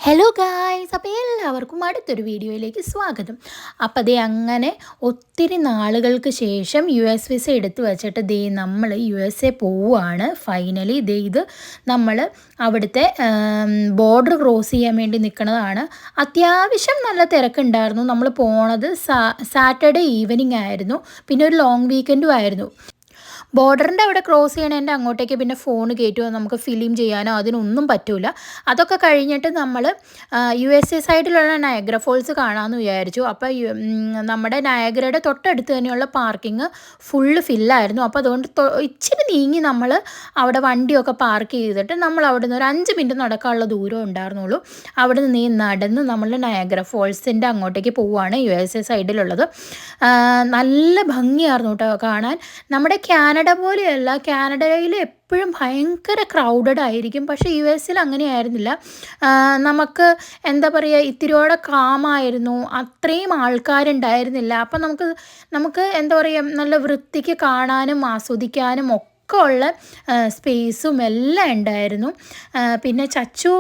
Hello guys, അപ്പോൾ എല്ലാവർക്കും അടുത്തൊരു വീഡിയോയിലേക്ക് സ്വാഗതം. അപ്പോൾ അങ്ങനെ ഒത്തിരി നാളുകൾക്ക് ശേഷം US വിസ എടുത്തു വച്ചിട്ട് നമ്മൾ USA പോവുകയാണ്. ഫൈനലി ഇത് നമ്മൾ അവിടുത്തെ ബോർഡർ ക്രോസ് ചെയ്യാൻ വേണ്ടി നിൽക്കുന്നതാണ്. അത്യാവശ്യം നല്ല തിരക്കുണ്ടായിരുന്നു. നമ്മൾ പോണത് സാറ്റർഡേ ഈവനിങ് ആയിരുന്നു, പിന്നെ ഒരു ലോങ് വീക്കെൻഡും ആയിരുന്നു. ബോർഡറിൻ്റെ അവിടെ ക്രോസ് ചെയ്യണതിൻ്റെ അങ്ങോട്ടേക്ക് പിന്നെ ഫോൺ കയറ്റുമോ, നമുക്ക് ഫിലിം ചെയ്യാനോ അതിനൊന്നും പറ്റില്ല. അതൊക്കെ കഴിഞ്ഞിട്ട് നമ്മൾ USA സൈഡിലുള്ള നയഗ്ര ഫോൾസ് കാണാമെന്ന് വിചാരിച്ചു. അപ്പോൾ നമ്മുടെ നയഗ്രയുടെ തൊട്ടടുത്ത് തന്നെയുള്ള പാർക്കിംഗ് ഫുള്ള് ഫില്ലായിരുന്നു. അപ്പോൾ അതുകൊണ്ട് ഇച്ചിരി നീങ്ങി നമ്മൾ അവിടെ വണ്ടിയൊക്കെ പാർക്ക് ചെയ്തിട്ട് നമ്മൾ അവിടെ നിന്ന് ഒരു 5 മിനിറ്റ് നടക്കാനുള്ള ദൂരം ഉണ്ടായിരുന്നുള്ളൂ. അവിടെ നിന്ന് നടന്ന് നമ്മൾ നയഗ്ര ഫോൾസിൻ്റെ അങ്ങോട്ടേക്ക് പോവുകയാണ്, USA സൈഡിലുള്ളത്. നല്ല ഭംഗിയായിരുന്നു കേട്ടോ കാണാൻ. നമ്മുടെ കാനഡ പോലെയല്ല, കാനഡയിൽ എപ്പോഴും ഭയങ്കര ക്രൗഡഡ് ആയിരിക്കും. പക്ഷേ US അങ്ങനെയായിരുന്നില്ല. നമുക്ക് എന്താ പറയുക, ഇത്തിരിയോടെ കാമായിരുന്നു, അത്രയും ആൾക്കാരുണ്ടായിരുന്നില്ല. അപ്പം നമുക്ക് എന്താ പറയുക, നല്ല വൃത്തിക്ക് കാണാനും ആസ്വദിക്കാനും ഒക്കെ ഉള്ള സ്പേസും എല്ലാം ഉണ്ടായിരുന്നു. പിന്നെ ചച്ചു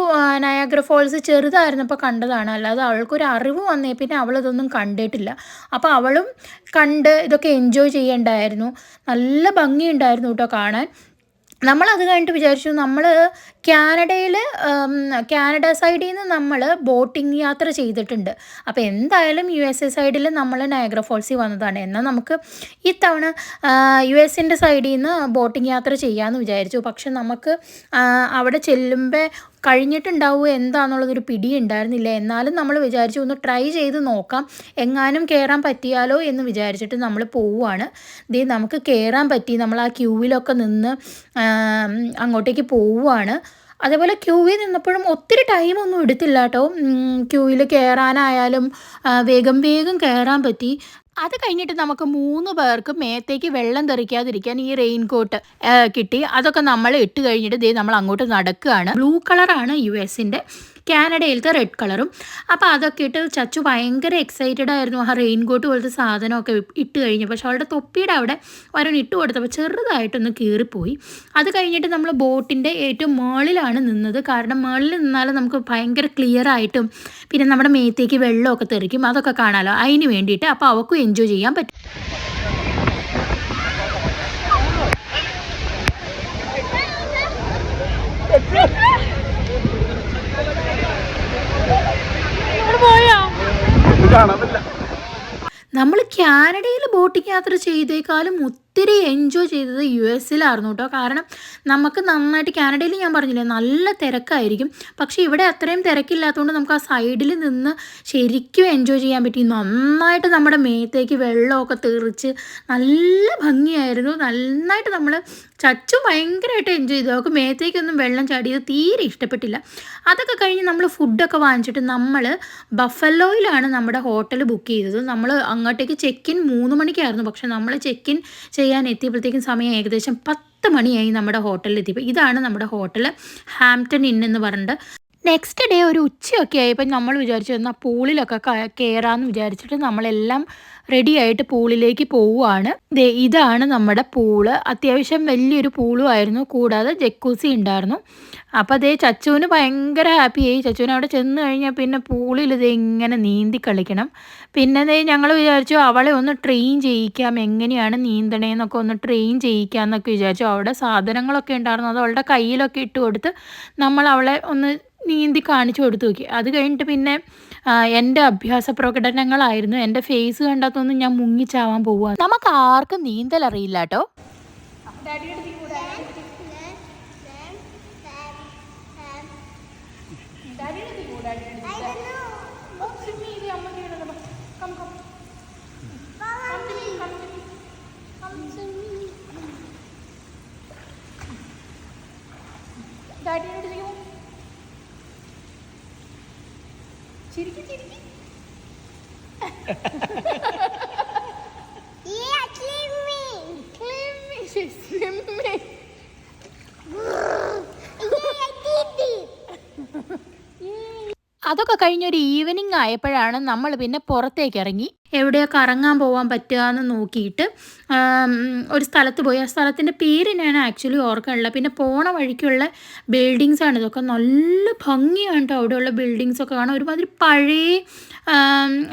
നയാഗ്ര ഫോൾസ് ചെറുതായിരുന്നപ്പോൾ കണ്ടതാണ്, അല്ലാതെ അവൾക്കൊരു അറിവ് വന്നേ പിന്നെ അവളിതൊന്നും കണ്ടിട്ടില്ല. അപ്പോൾ അവളും കണ്ട് ഇതൊക്കെ എൻജോയ് ചെയ്യണ്ടായിരുന്നു. നല്ല ഭംഗിയുണ്ടായിരുന്നു കേട്ടോ കാണാൻ. നമ്മളത് കഴിഞ്ഞിട്ട് വിചാരിച്ചു, നമ്മൾ കാനഡ സൈഡിൽ നിന്ന് നമ്മൾ ബോട്ടിംഗ് യാത്ര ചെയ്തിട്ടുണ്ട്. അപ്പോൾ എന്തായാലും USA സൈഡിൽ നമ്മൾ നയഗ്ര ഫോൾസിൽ വന്നതാണ്, എന്നാൽ നമുക്ക് ഇത്തവണ US സൈഡിൽ നിന്ന് ബോട്ടിംഗ് യാത്ര ചെയ്യാമെന്ന് വിചാരിച്ചു. പക്ഷെ നമുക്ക് അവിടെ ചെല്ലുമ്പോൾ കഴിഞ്ഞിട്ടുണ്ടാവുക എന്താണെന്നുള്ളതൊരു പിടി ഉണ്ടായിരുന്നില്ല. എന്നാലും നമ്മൾ വിചാരിച്ചു ഒന്ന് ട്രൈ ചെയ്ത് നോക്കാം, എങ്ങാനും കയറാൻ പറ്റിയാലോ എന്ന് വിചാരിച്ചിട്ട് നമ്മൾ പോവുകയാണ്. നമുക്ക് കയറാൻ പറ്റി, നമ്മൾ ആ ക്യൂവിലൊക്കെ നിന്ന് അങ്ങോട്ടേക്ക് പോവുകയാണ്. അതേപോലെ ക്യൂവിൽ നിന്നപ്പോഴും ഒത്തിരി ടൈമൊന്നും എടുത്തില്ല കേട്ടോ. ക്യൂവിൽ കയറാനായാലും വേഗം കയറാൻ പറ്റി. അത് കഴിഞ്ഞിട്ട് നമുക്ക് 3 പേർക്ക് മേത്തേക്ക് വെള്ളം തെറിക്കാതിരിക്കാൻ ഈ റെയിൻ കോട്ട് കിട്ടി. അതൊക്കെ നമ്മൾ ഇട്ട് കഴിഞ്ഞിട്ട് നമ്മൾ അങ്ങോട്ട് നടക്കുകയാണ്. ബ്ലൂ കളറാണ് US-ൻ്റെ, കാനഡയിലത്തെ റെഡ് കളറും. അപ്പോൾ അതൊക്കെ ഇട്ട് ചച്ചു ഭയങ്കര എക്സൈറ്റഡ് ആയിരുന്നു. ആ റെയിൻ കോട്ട് പോലത്തെ സാധനമൊക്കെ ഇട്ട് കഴിഞ്ഞു. പക്ഷെ അവളുടെ തൊപ്പിയുടെ അവിടെ ഒരെണ്ണം ഇട്ട് കൊടുത്തപ്പോൾ ചെറുതായിട്ടൊന്ന് കീറിപ്പോയി. അത് കഴിഞ്ഞിട്ട് നമ്മൾ ബോട്ടിൻ്റെ ഏറ്റവും മുകളിലാണ് നിന്നത്. കാരണം മുകളിൽ നിന്നാൽ നമുക്ക് ഭയങ്കര ക്ലിയർ ആയിട്ടും പിന്നെ നമ്മുടെ മേത്തേക്ക് വെള്ളമൊക്കെ തെറിക്കും, അതൊക്കെ കാണാമല്ലോ. അതിന് വേണ്ടിയിട്ട് അപ്പോൾ അവൾക്കും എൻജോയ് ചെയ്യാൻ പറ്റും. നമ്മൾ കാനഡയിൽ ബോട്ടിംഗ് യാത്ര ചെയ്തേക്കാളും ഒത്തിരി എൻജോയ് ചെയ്തത് US-ലായിരുന്നു കേട്ടോ. കാരണം നമുക്ക് നന്നായിട്ട്, കാനഡയിൽ ഞാൻ പറഞ്ഞില്ലേ നല്ല തിരക്കായിരിക്കും, പക്ഷേ ഇവിടെ അത്രയും തിരക്കില്ലാത്തതുകൊണ്ട് നമുക്ക് ആ സൈഡിൽ നിന്ന് ശരിക്കും എൻജോയ് ചെയ്യാൻ പറ്റി. നന്നായിട്ട് നമ്മുടെ മേത്തേക്ക് വെള്ളമൊക്കെ തെറിച്ച് നല്ല ഭംഗിയായിരുന്നു. നന്നായിട്ട് നമ്മൾ ചച്ചു ഭയങ്കരമായിട്ട് എൻജോയ് ചെയ്തു. അവൾക്ക് മേത്തേക്കൊന്നും വെള്ളം ചാടിയത് തീരെ ഇഷ്ടപ്പെട്ടില്ല. അതൊക്കെ കഴിഞ്ഞ് നമ്മൾ ഫുഡൊക്കെ വാങ്ങിച്ചിട്ട് നമ്മൾ ബഫലോയിലാണ് നമ്മുടെ ഹോട്ടൽ ബുക്ക് ചെയ്തത്. നമ്മൾ അങ്ങോട്ടേക്ക് ചെക്ക് ഇൻ 3 മണിക്കായിരുന്നു, പക്ഷെ നമ്മൾ ചെക്ക് ഇൻ ചെയ്യാൻ എത്തിയപ്പോഴത്തേക്കും സമയം ഏകദേശം 10 മണിയായി നമ്മുടെ ഹോട്ടലിൽ എത്തിയപ്പോൾ. ഇതാണ് നമ്മുടെ ഹോട്ടൽ, ഹാംപ്റ്റൺ ഇൻ എന്ന് പറഞ്ഞിട്ട്. നെക്സ്റ്റ് ഡേ ഒരു ഉച്ചയൊക്കെ ആയപ്പോൾ നമ്മൾ വിചാരിച്ചു എന്നാൽ പൂളിലൊക്കെ കയറാമെന്ന് വിചാരിച്ചിട്ട് നമ്മളെല്ലാം റെഡി ആയിട്ട് പൂളിലേക്ക് പോവുകയാണ്. ഇതാണ് നമ്മുടെ പൂള്. അത്യാവശ്യം വലിയൊരു പൂളും ആയിരുന്നു, കൂടാതെ ജക്കൂസി ഉണ്ടായിരുന്നു. അപ്പോൾ ചച്ചുവിന് ഭയങ്കര ഹാപ്പിയായി. ചച്ചുവിന് അവിടെ ചെന്ന് കഴിഞ്ഞാൽ പിന്നെ പൂളിൽ ഇങ്ങനെ നീന്തി കളിക്കണം. പിന്നെ ഞങ്ങൾ വിചാരിച്ചു അവളെ ഒന്ന് ട്രെയിൻ ചെയ്യിക്കാം, എങ്ങനെയാണ് നീന്തണേന്നൊക്കെ ഒന്ന് ട്രെയിൻ ചെയ്യിക്കാമെന്നൊക്കെ വിചാരിച്ചു. അവിടെ സാധനങ്ങളൊക്കെ ഉണ്ടായിരുന്നു, അത് അവളുടെ കയ്യിലൊക്കെ ഇട്ട് കൊടുത്ത് നമ്മൾ അവളെ ഒന്ന് നീന്തി കാണിച്ചു കൊടുത്തു നോക്കി. അത് കഴിഞ്ഞിട്ട് പിന്നെ എൻ്റെ അഭ്യാസ പ്രകടനങ്ങളായിരുന്നു. എൻ്റെ ഫേസ് കണ്ടാത്തൊന്നും ഞാൻ മുങ്ങിച്ചാവാൻ പോവുക. നമുക്ക് ആർക്കും നീന്തൽ അറിയില്ല കേട്ടോ. ചിരിക്കി ചിരിക്കി അതൊക്കെ കഴിഞ്ഞൊരു ഈവനിങ് ആയപ്പോഴാണ് നമ്മൾ പിന്നെ പുറത്തേക്ക് ഇറങ്ങി. എവിടെയാണ് കറങ്ങാൻ പോകാൻ പറ്റുക എന്ന് നോക്കിയിട്ട് ഒരു സ്ഥലത്ത് പോയി. ആ സ്ഥലത്തിൻ്റെ പേര് ഞാൻ ആക്ച്വലി ഓർക്കാനില്ല. പിന്നെ പോണ വഴിക്കുള്ള ബിൽഡിങ്സാണ് ഇതൊക്കെ. നല്ല ഭംഗിയാണ് കേട്ടോ അവിടെയുള്ള ബിൽഡിങ്സൊക്കെ കാണാൻ. ഒരുമാതിരി പഴയ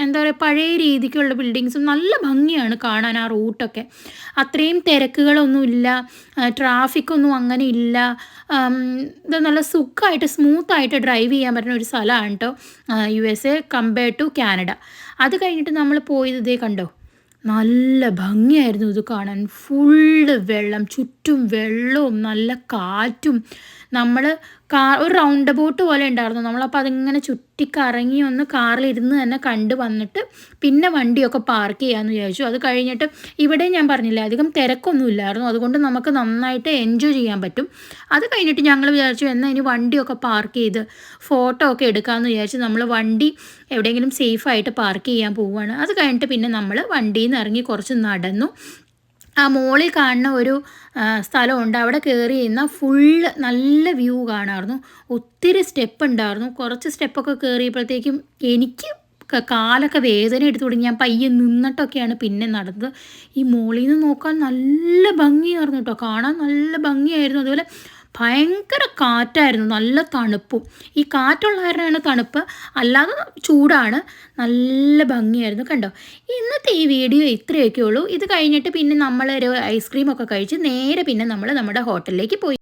എന്താ പറയുക, പഴയ രീതിക്കുള്ള ബിൽഡിങ്സും നല്ല ഭംഗിയാണ് കാണാൻ. ആ റൂട്ടൊക്കെ അത്രയും തിരക്കുകളൊന്നുമില്ല, ട്രാഫിക്കൊന്നും അങ്ങനെ ഇല്ല. ഇത് നല്ല സുഖമായിട്ട് സ്മൂത്തായിട്ട് ഡ്രൈവ് ചെയ്യാൻ പറ്റുന്ന ഒരു സ്ഥലമാണ് കേട്ടോ USA കമ്പയർഡ് ടു കാനഡ. അത് കഴിഞ്ഞിട്ട് നമ്മൾ പോയത് ഇതേ കണ്ടോ, നല്ല ഭംഗിയായിരുന്നു ഇത് കാണാൻ. ഫുള്ള് വെള്ളം, ചുറ്റും വെള്ളവും നല്ല കാറ്റും. നമ്മൾ ഒരു റൗണ്ട് ബോട്ട് പോലെ ഉണ്ടായിരുന്നു. നമ്മളപ്പോൾ അതിങ്ങനെ ചുറ്റിക്കറങ്ങി ഒന്ന് കാറിലിരുന്ന് തന്നെ കണ്ട് വന്നിട്ട് പിന്നെ വണ്ടിയൊക്കെ പാർക്ക് ചെയ്യാമെന്ന് വിചാരിച്ചു. അത് കഴിഞ്ഞിട്ട് ഇവിടെ ഞാൻ പറഞ്ഞില്ല അധികം തിരക്കൊന്നും ഇല്ലായിരുന്നു, അതുകൊണ്ട് നമുക്ക് നന്നായിട്ട് എൻജോയ് ചെയ്യാൻ പറ്റും. അത് കഴിഞ്ഞിട്ട് ഞങ്ങൾ വിചാരിച്ചു എന്നാൽ ഇനി വണ്ടിയൊക്കെ പാർക്ക് ചെയ്ത് ഫോട്ടോ ഒക്കെ എടുക്കാമെന്ന് വിചാരിച്ച് നമ്മൾ വണ്ടി എവിടെയെങ്കിലും സേഫായിട്ട് പാർക്ക് ചെയ്യാൻ പോവുകയാണ്. അത് കഴിഞ്ഞിട്ട് പിന്നെ നമ്മൾ വണ്ടിയിൽ നിന്ന് ഇറങ്ങി കുറച്ച് നടന്നു. ആ മോളിൽ കാണുന്ന ഒരു സ്ഥലമുണ്ട്, അവിടെ കയറി കഴിഞ്ഞാൽ ഫുള്ള് നല്ല വ്യൂ കാണാമായിരുന്നു. ഒത്തിരി സ്റ്റെപ്പ് ഉണ്ടായിരുന്നു. കുറച്ച് സ്റ്റെപ്പൊക്കെ കയറിയപ്പോഴത്തേക്കും എനിക്ക് കാലൊക്കെ വേദന എടുത്തു തുടങ്ങി. ഞാൻ പയ്യെ നിന്നിട്ടൊക്കെയാണ് പിന്നെ നടന്നത്. ഈ മോളിൽ നിന്ന് നോക്കാൻ നല്ല ഭംഗിയായിരുന്നു കേട്ടോ, കാണാൻ നല്ല ഭംഗിയായിരുന്നു. അതുപോലെ ഭയങ്കര കാറ്റായിരുന്നു, നല്ല തണുപ്പും. ഈ കാറ്റുള്ള കാരണമാണ് തണുപ്പ്, അല്ലാതെ ചൂടാണ്. നല്ല ഭംഗിയായിരുന്നു കണ്ടോ. ഇന്നത്തെ ഈ വീഡിയോ ഇത്രയൊക്കെ ഉള്ളൂ. ഇത് കഴിഞ്ഞിട്ട് പിന്നെ നമ്മളൊരു ഐസ്ക്രീമൊക്കെ കഴിച്ച് നേരെ പിന്നെ നമ്മൾ നമ്മുടെ ഹോട്ടലിലേക്ക് പോയി.